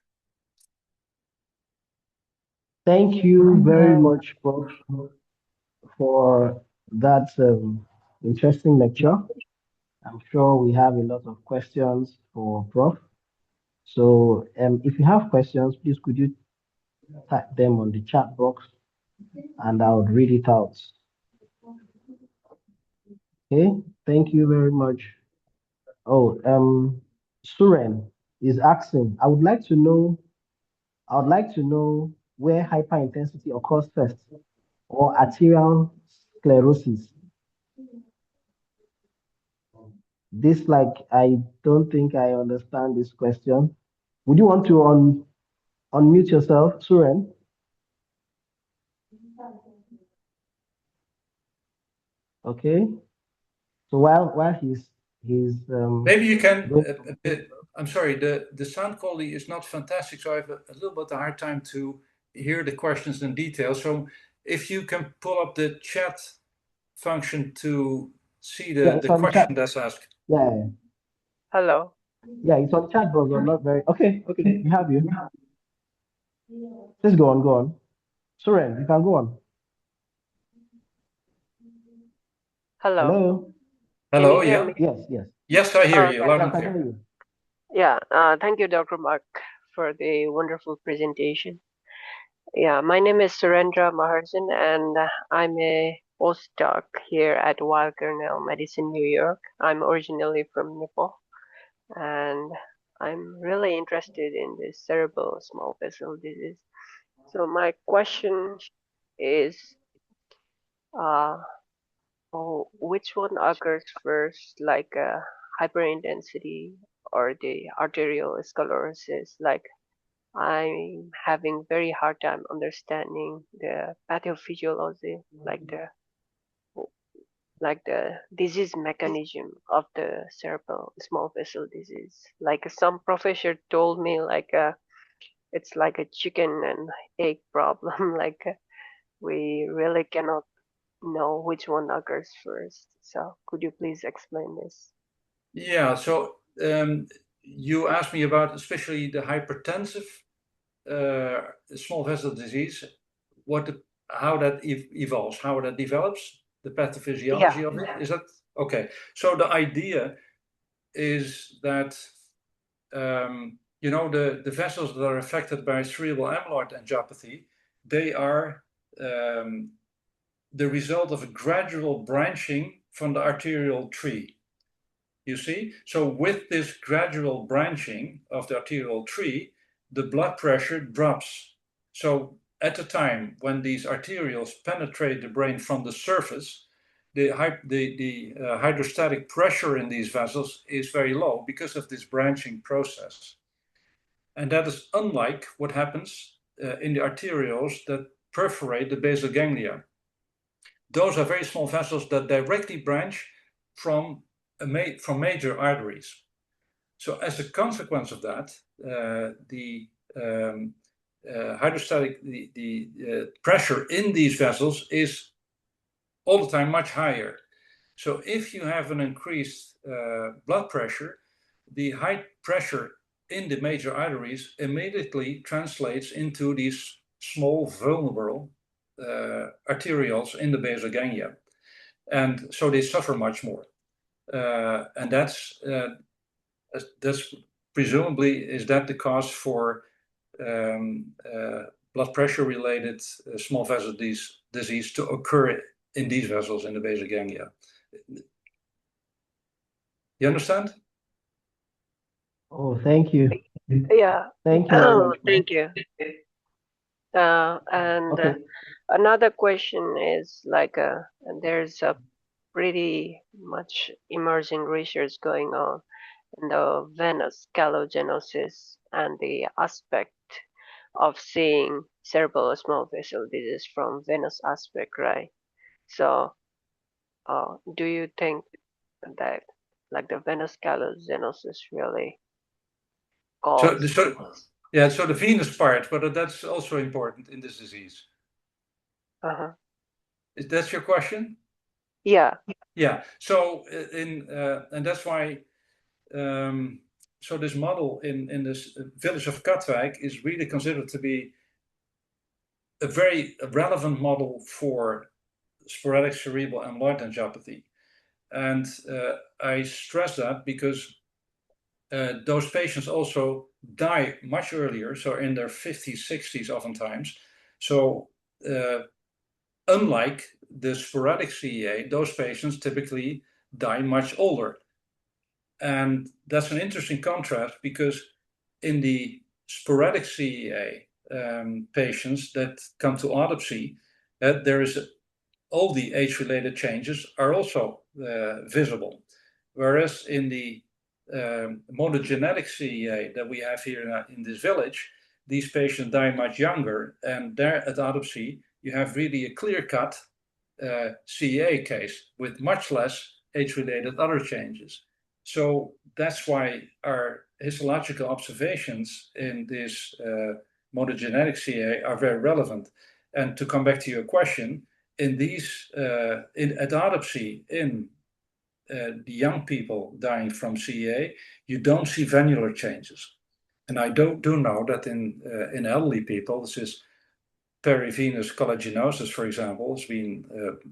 Thank you very much, Prof, for that interesting lecture. I'm sure we have a lot of questions for Prof. So if you have questions, please could you type them on the chat box, and I would read it out. Okay, thank you very much. Oh, Suren is asking, I would like to know where hyperintensity occurs first, or arterial sclerosis. This, I don't think I understand this question. Would you want to unmute yourself, Suren? Okay. So while he's maybe you can. I'm sorry, the sound quality is not fantastic, so I have a little bit of a hard time to hear the questions in detail. So if you can pull up the chat function to see the question that's asked. Yeah. Hello. Yeah, it's on chat box. I'm not very okay. We have you. Just go on. Suren, you can go on. Hello. Hello. Can you hear me? Yes. Yes, I hear you. Loud and clear. Hear you. Yeah. Thank you, Dr. Mark, for the wonderful presentation. Yeah, my name is Surendra Maharjan, and I'm a postdoc here at Weill Cornell Medicine, New York. I'm originally from Nepal, and I'm really interested in this cerebral small vessel disease. So my question is, which one occurs first, like hyperintensity or the arterial sclerosis? Like, I'm having very hard time understanding the pathophysiology, like the disease mechanism of the cerebral small vessel disease. Like some professor told me, it's like a chicken and egg problem. We really cannot know which one occurs first. So could you please explain this? Yeah, so you asked me about especially the hypertensive small vessel disease, how that evolves, how that develops, the pathophysiology of it. Is that okay? So the idea is that the vessels that are affected by cerebral amyloid angiopathy, they are the result of a gradual branching from the arterial tree. You see? So with this gradual branching of the arterial tree, the blood pressure drops. So at the time when these arterioles penetrate the brain from the surface, the hydrostatic pressure in these vessels is very low because of this branching process. And that is unlike what happens in the arterioles that perforate the basal ganglia. Those are very small vessels that directly branch from major arteries. So as a consequence of that, the hydrostatic, the pressure in these vessels is all the time much higher. So if you have an increased blood pressure, the high pressure in the major arteries immediately translates into these small vulnerable arterioles in the basal ganglia. And so they suffer much more. And that's presumably, is that the cause for blood pressure related small vessel disease to occur in these vessels in the basal ganglia? You understand? Oh, thank you. Yeah. Thank you very much. Thank you. And Okay. another question is like, there's a pretty much emerging research going on in the venous calogenosis and the aspect of seeing cerebral small vessel disease from venous aspect, right? So, do you think that like the venous calogenosis really So, cause? so the venous part, but that's also important in this disease. Uh-huh. Is that your question? Yeah. Yeah. So and that's why. So this model in this village of Katwijk is really considered to be a very relevant model for sporadic cerebral amyloid angiopathy. And I stress that because those patients also die much earlier, so in their 50s, 60s oftentimes. So unlike the sporadic CEA, those patients typically die much older. And that's an interesting contrast because in the sporadic CEA patients that come to autopsy, there is all the age-related changes are also visible. Whereas in the monogenetic CEA that we have here in this village, these patients die much younger, and there at autopsy you have really a clear-cut CEA case with much less age-related other changes. So that's why our histological observations in this monogenetic CEA are very relevant. And to come back to your question, in these at autopsy in the young people dying from CEA, you don't see venular changes. And I do know that in elderly people, this is perivenous collagenoses, for example, has been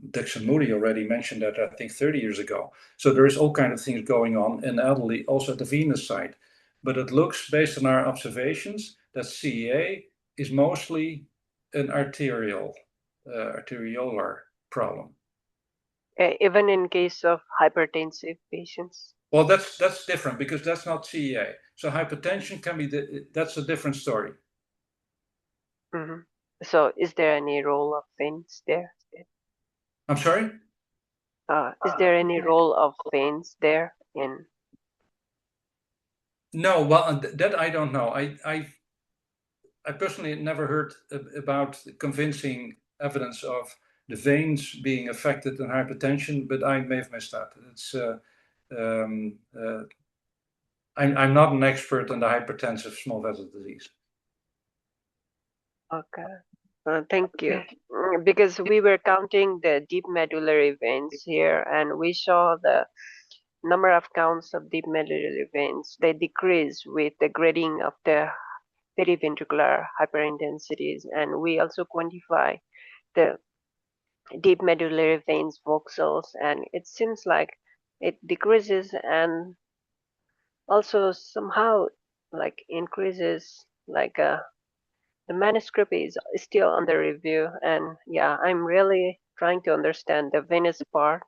Dixon Moody already mentioned that I think 30 years ago. So there is all kind of things going on in elderly, also at the venous side. But it looks, based on our observations, that CEA is mostly an arteriolar problem. Even in case of hypertensive patients? Well, that's different because that's not CEA. So hypertension can be, that's a different story. Mm-hmm. So is there any role of veins there? I'm sorry? Is there any role of veins there in? No, well, that I don't know. I personally never heard about convincing evidence of the veins being affected in hypertension, but I may have missed that. It's I'm not an expert on the hypertensive small vessel disease. Okay. Thank you. Because we were counting the deep medullary veins here, and we saw the number of counts of deep medullary veins. They decrease with the grading of the periventricular hyperintensities, and we also quantify the deep medullary veins voxels, and it seems like it decreases and also somehow like increases like the manuscript is still under review, and yeah, I'm really trying to understand the venous part.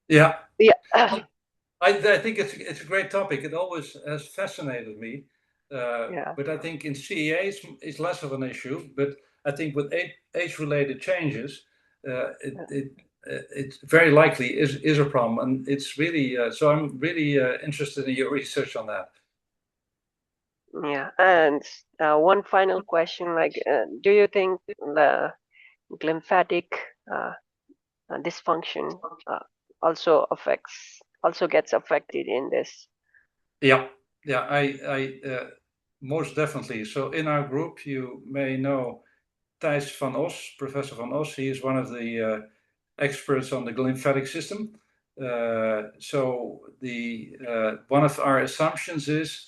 Yeah. Yeah. I think it's a great topic. It always has fascinated me. Yeah. But I think in CEA it's less of an issue. But I think with age-related changes, it very likely is a problem, and it's really so. I'm really interested in your research on that. Yeah, and one final question, like, do you think the glymphatic dysfunction also gets affected in this? Yeah. most definitely. So in our group, you may know Thijs van Os, Professor van Os. He is one of the experts on the glymphatic system. So one of our assumptions is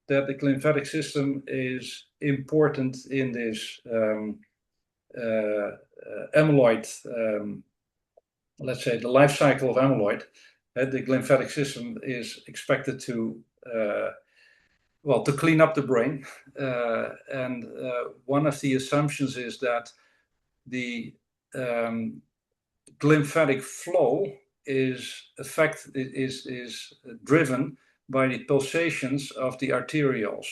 that the glymphatic system is important in this amyloid, let's say the life cycle of amyloid. The glymphatic system is expected to to clean up the brain. And one of the assumptions is that the glymphatic flow is driven by the pulsations of the arterioles.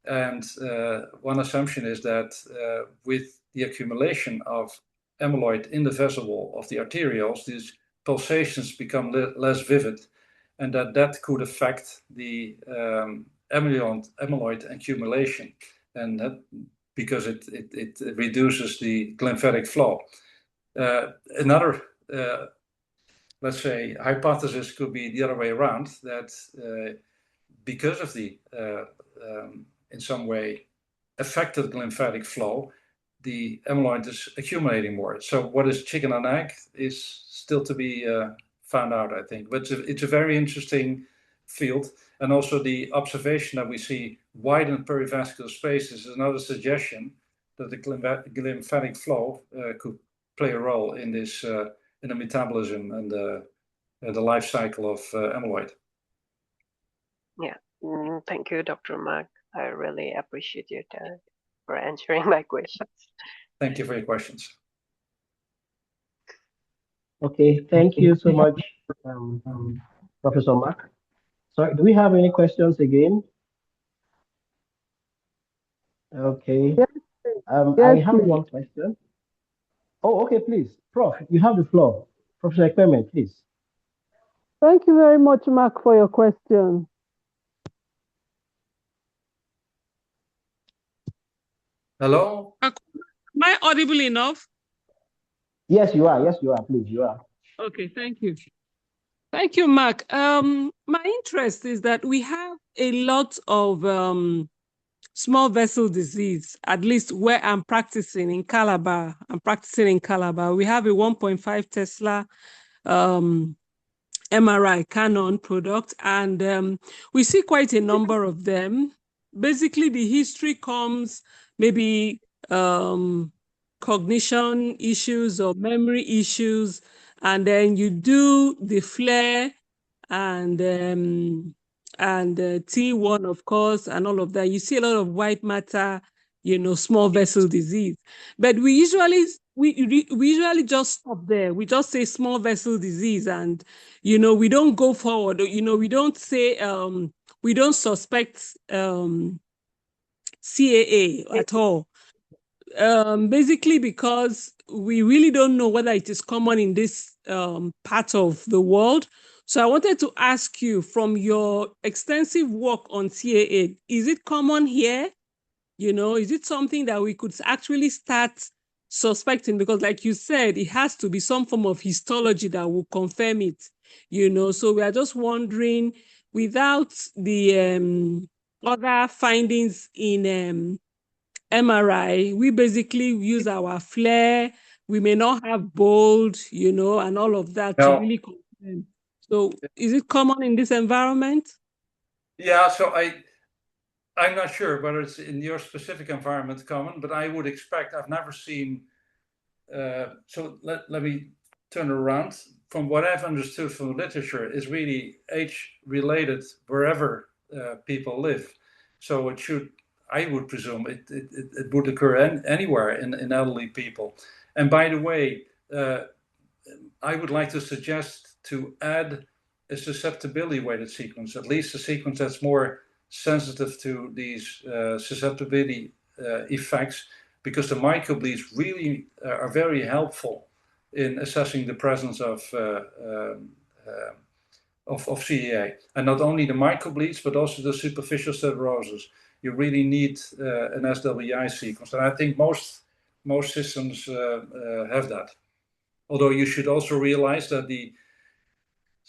And one assumption is that with the accumulation of amyloid in the vessel wall of the arterioles, these pulsations become less vivid, and that could affect the amyloid accumulation, and that because it reduces the glymphatic flow. Another, let's say, hypothesis could be the other way around, that because of the, in some way, affected glymphatic flow, the amyloid is accumulating more. So what is chicken and egg is still to be found out, I think. But it's a very interesting field. And also the observation that we see widened perivascular spaces is another suggestion that the glymphatic flow could play a role in this, in the metabolism and the life cycle of amyloid. Yeah, thank you, Dr. Mark. I really appreciate your time for answering my questions. Thank you for your questions. Okay, thank you so much, Professor Mark. Sorry, do we have any questions again? Okay. I have one question. Oh, okay, please. Prof, you have the floor. Professor Ekpeme, please. Thank you very much, Mark, for your question. Hello? Am I audible enough? Yes, you are. Yes, you are. Please, you are. Okay, thank you. Thank you, Mark. My interest is that we have a lot of small vessel disease, at least where I'm practicing in Calabar. We have a 1.5 Tesla MRI Canon product, and we see quite a number of them. Basically, the history comes maybe cognition issues or memory issues, and then you do the flare and T1, of course, and all of that. You see a lot of white matter, small vessel disease. But we usually just stop there. We just say small vessel disease, and we don't go forward. We don't say we don't suspect CAA at all. Basically because we really don't know whether it is common in this part of the world. So I wanted to ask you, from your extensive work on CAA, is it common here? Is it something that we could actually start suspecting? Because like you said, it has to be some form of histology that will confirm it, So we are just wondering, without the other findings in MRI, we basically use our flare. We may not have bold, and all of that to really confirm. So is it common in this environment? Yeah, so I'm not sure whether it's in your specific environment common, but I would expect, I've never seen, so let me turn around. From what I've understood from the literature, is really age-related wherever people live. So it should, I would presume, it would occur anywhere in elderly people. And by the way, I would like to suggest to add a susceptibility weighted sequence, at least a sequence that's more sensitive to these susceptibility effects, because the microbleeds really are very helpful in assessing the presence of CAA. And not only the microbleeds, but also the superficial siderosis. You really need an SWI sequence. And I think most systems have that. Although you should also realize that the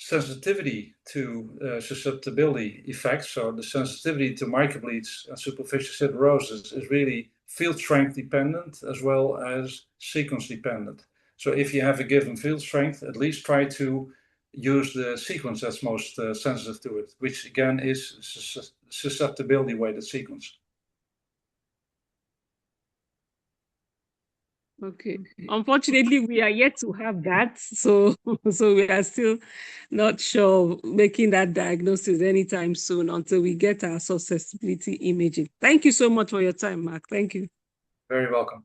sensitivity to susceptibility effects, so the sensitivity to microbleeds and superficial siderosis, is really field strength dependent as well as sequence dependent. So if you have a given field strength, at least try to use the sequence that's most sensitive to it, which again is susceptibility weighted sequence. Okay. Unfortunately, we are yet to have that. So we are still not sure making that diagnosis anytime soon until we get our susceptibility imaging. Thank you so much for your time, Mark. Thank you. Very welcome.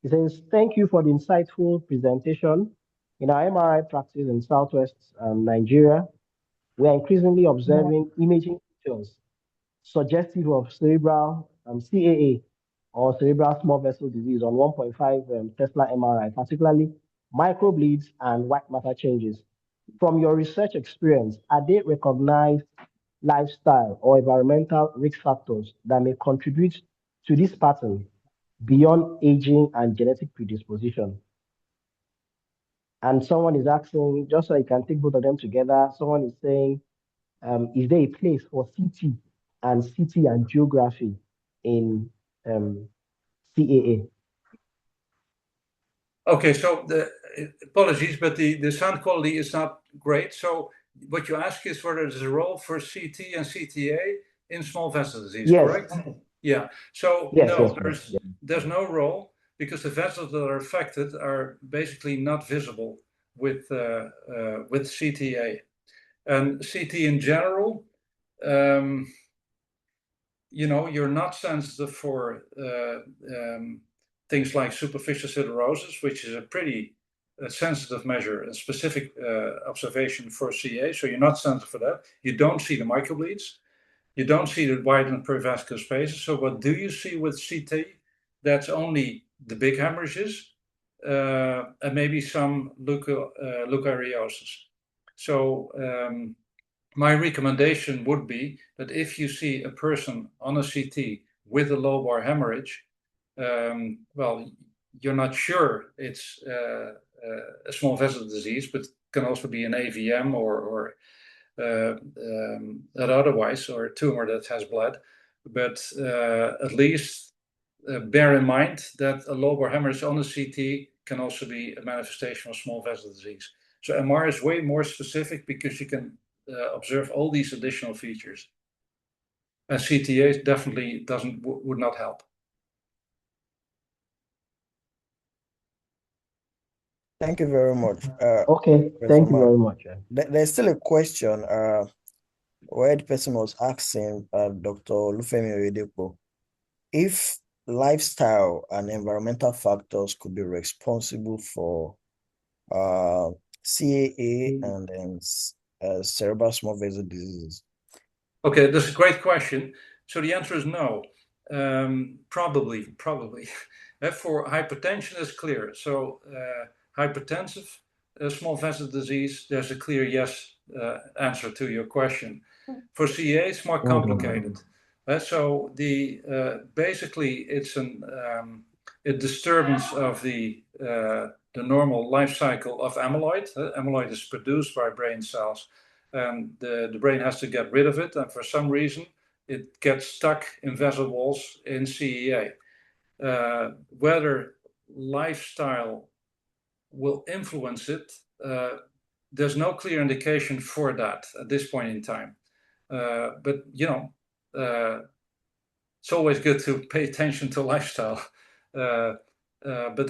He says, thank you for the insightful presentation. In our MRI practice in Southwest Nigeria, we are increasingly observing imaging features suggestive of cerebral CAA, or cerebral small vessel disease, on 1.5 Tesla MRI, particularly microbleeds and white matter changes. From your research experience, are they recognized lifestyle or environmental risk factors that may contribute to this pattern beyond aging and genetic predisposition? And someone is asking, just so you can take both of them together, someone is saying, is there a place for CT and geography in CAA? Okay, so apologies, but the sound quality is not great. So what you ask is whether there's a role for CT and CTA in small vessel disease, yes. Correct? Yeah. So yes, no, yes, there's no role, because the vessels that are affected are basically not visible with CTA. And CT in general, you're not sensitive for things like superficial siderosis, which is a pretty sensitive measure, a specific observation for CA. So you're not sensitive for that. You don't see the microbleeds. You don't see the widened perivascular spaces. So what do you see with CT? That's only the big hemorrhages and maybe some leukoariosis. So my recommendation would be that if you see a person on a CT with a lobar hemorrhage, well, you're not sure it's a small vessel disease, but can also be an AVM or otherwise, or a tumor that has bled. But at least bear in mind that a lobar hemorrhage on a CT can also be a manifestation of small vessel disease. So MR is way more specific because you can observe all these additional features. And CTA definitely would not help. Thank you very much. Okay, thank you very much. There's still a question where the person was asking Dr. Olufemi Oyedepo if lifestyle and environmental factors could be responsible for CAA and then cerebral small vessel disease. Okay, that's a great question. So the answer is no. Probably. For hypertension, it's clear. So hypertensive small vessel disease, there's a clear yes answer to your question. For CA, it's more complicated. So basically it's a disturbance of the normal life cycle of amyloid. Amyloid is produced by brain cells, and the brain has to get rid of it, and for some reason it gets stuck in vessel walls in CEA. Whether lifestyle will influence it, there's no clear indication for that at this point in time. But it's always good to pay attention to lifestyle. But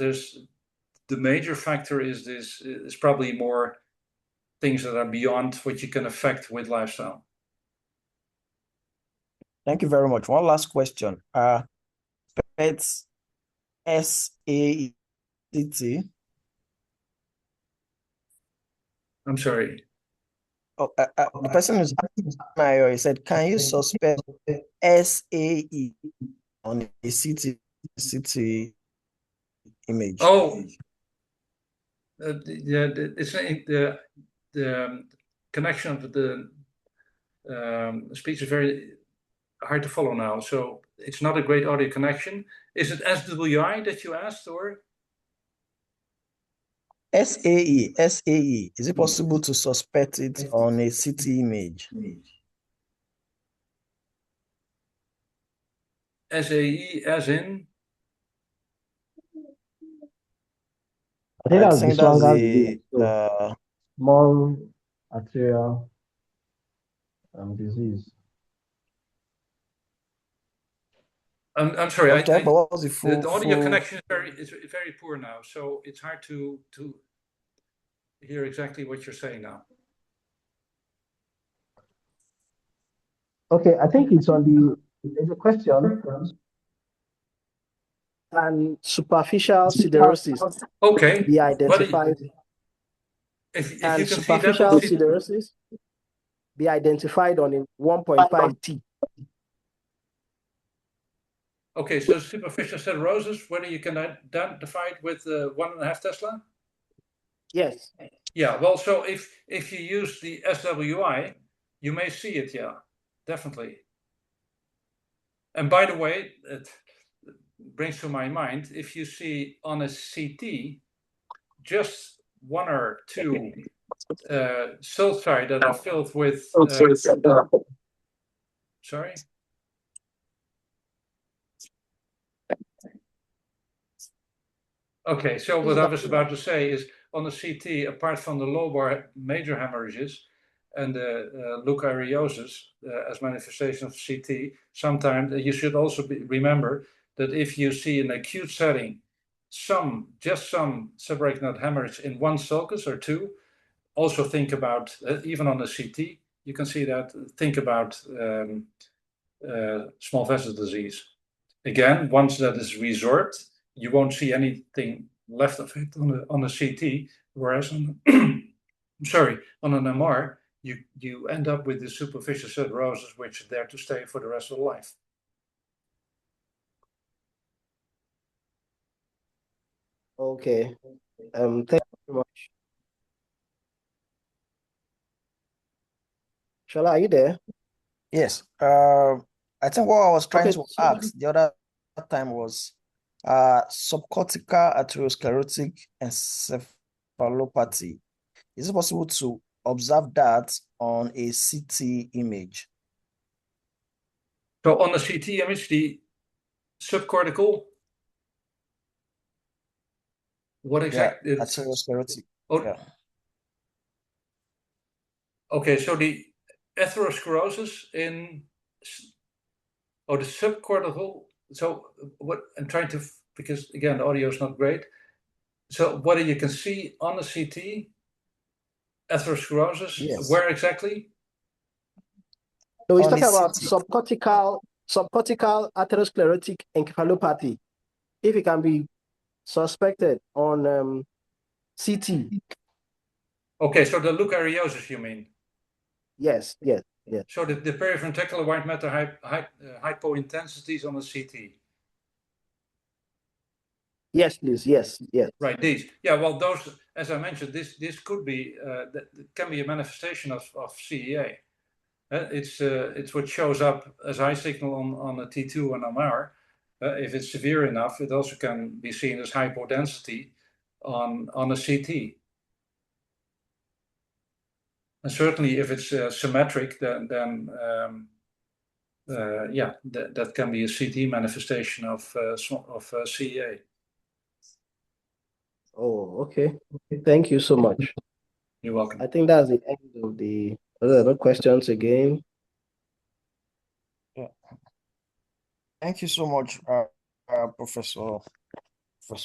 the major factor is probably more things that are beyond what you can affect with lifestyle. Thank you very much. One last question. PET's SAET. I'm sorry. The person who's asking, he said, can you suspect SAE on a CT image? Oh, it's the connection of the speech is very hard to follow now. So it's not a great audio connection. Is it SWI that you asked, or? SAE. Is it possible to suspect it on a CT image? SAE as in? I think that's think the that's Swanger a disease. So small arterial disease. I'm sorry. okay, but what was the The audio full... connection is very poor now, so it's hard to hear exactly what you're saying now. Okay, I think it's on the. There's a question. And superficial siderosis Okay. be identified. If And you can see that superficial on siderosis be identified on a 1.5 T. Okay, so superficial siderosis, whether you can identify it with 1.5 Tesla? Yes. Yeah, well, so if you use the SWI, you may see it, yeah, definitely. And by the way, it brings to my mind, if you see on a CT just one or two sulci that are filled with sorry? Okay, so what I was about to say is on the CT, apart from the lobar major hemorrhages and the leukaryosis as manifestation of CT, sometimes you should also remember that if you see an acute setting just some seborrheic node hemorrhage in one sulcus or two, also think about, even on the CT, you can see that, think about small vessel disease. Again, once that is resorbed, you won't see anything left of it on a CT, whereas on on an MR, you end up with the superficial siderosis, which is there to stay for the rest of life. Okay. Thank you very much. Shala, are you there? Yes. I think what I was trying to ask the other time was subcortical atherosclerotic encephalopathy. Is it possible to observe that on a CT image? So on the CT image, the subcortical, what exactly? Yeah, atherosclerotic. Oh, yeah. Okay, so the atherosclerosis in the subcortical. So what I'm trying to, because again the audio is not great. So what you can see on the CT, atherosclerosis, Yes. where exactly? So he's talking about subcortical atherosclerotic encephalopathy. If it can be suspected on CT. Okay, so the leukaryosis, you mean? Yes. So the periventricular white matter hypointensities on the CT. Yes, please. Yes. Right, these. Yeah, well, those, as I mentioned, this could be that can be a manifestation of CEA. It's what shows up as high signal on a T2 and MR. If it's severe enough, it also can be seen as hypodensity on a CT. And certainly, if it's symmetric, then that can be a CT manifestation of CEA. Oh, okay. Thank you so much. You're welcome. I think that's the end of the other questions again. Yeah. Thank you so much, Professor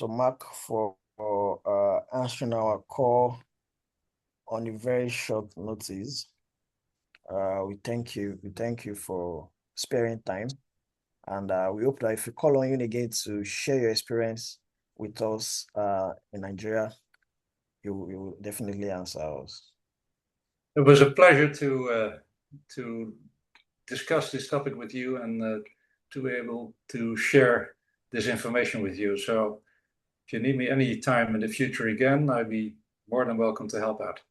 Mark, for answering our call on a very short notice. We thank you. We thank you for sparing time, and we hope that if you call on you again to share your experience with us in Nigeria, you will definitely answer us. It was a pleasure to discuss this topic with you and to be able to share this information with you. So if you need me any time in the future again, I'd be more than welcome to help out.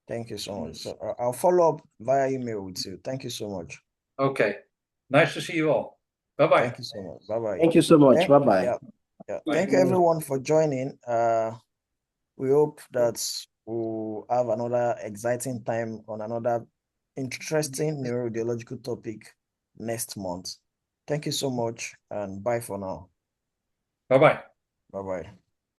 Thank you so much. So I'll follow up via email with you. Thank you so much. Okay. Nice to see you all. Bye-bye. Thank you so much. Bye-bye. Thank you so much. Bye-bye. Yeah. Thank you everyone for joining. We hope that we'll have another exciting time on another interesting neuroideological topic next month. Thank you so much, and bye for now. Bye-bye. Bye-bye.